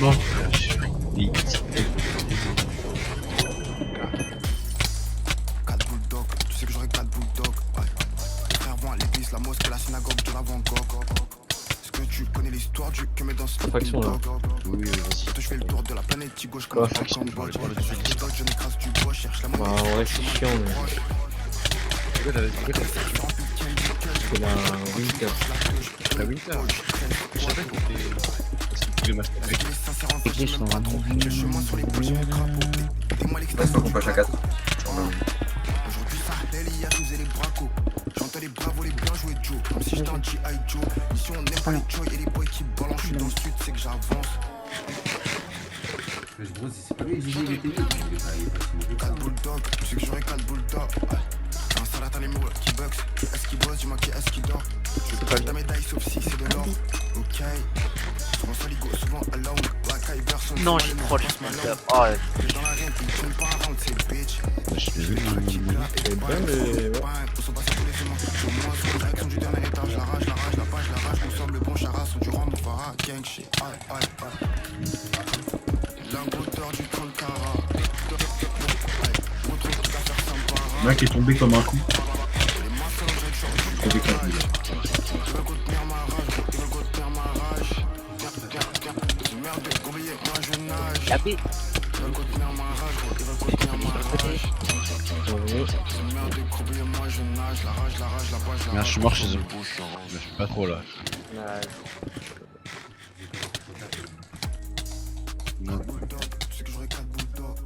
Non. Oui. 4 bulldogs, tu sais que j'aurai 4 bulldogs. Ouais. Les frères vont à l'église, la mosquée, la synagogue de la Van Gogh. Est-ce que tu connais l'histoire du que met dans ce Faction, là. Oui, vas-y. je fais le tour de la planète, gauche Quoi, comme un faction, Cambodge. je vais Je n'écrase du bois, cherche la Bah, monnaie. en vrai, c'est chiant, mais c'est la Winter. La Winter. Je savais qu'on était tous les matchs avec. Église, non. J'ai le chemin sur l'épaule, j'ai mon crapaud. Dis-moi Ouais, c'est l'extase pas qu'on passe à 4. Aujourd'hui ça appelle, il y a faisait les bracos. J'entends les bravos, les bien joués Joe. Comme si j'étais un G.I. Joe. Ici on n'aime pas les Joy et les boys qui balancent. Je suis dans le sud, c'est que j'avance. Mais gros, c'est pas lui qui disait qu'il était nul. Il est pas si mauvais que ça. 4 bulldogs, tu sais que j'aurai 4 bulldogs. J'ai un salade à les mots qui bugs. Qui est-ce qui bosse, dis-moi qui est-ce qui dort. Je pas la médaille sauf si c'est de l'or. Ok. Souvent soligo, souvent alone. Black eye version. Non, j'ai trop les sniper. Oh, ouais. Dans la reine, ils tournent pas around, c'est bitch. Je suis désolé. C'est bien, mais. Ouais. On se passe à tous les humains. Je suis moins sur la direction du dernier étage. La rage, la page, la rage. Nous sommes le bon chara, sont du rang, mon phara. Gang shit. Aïe, aïe, aïe. Lingoteur du 30 carats. Retrouve toute affaire sympa. Le mec est tombé comme un coup. Les maçons, j'ai Avec un coup. ils veulent contenir ma rage, ils veulent contenir ma rage. Tiens, merde, oubliez, moi je nage. La B. Ils veulent contenir ma rage, ils veulent contenir ma rage. Merde, oubliez, moi je nage. La rage, la page, la Merde, rage. je suis mort chez eux. Je suis pas trop là. Bulldog, tu sais que j'aurai 4 bulldogs.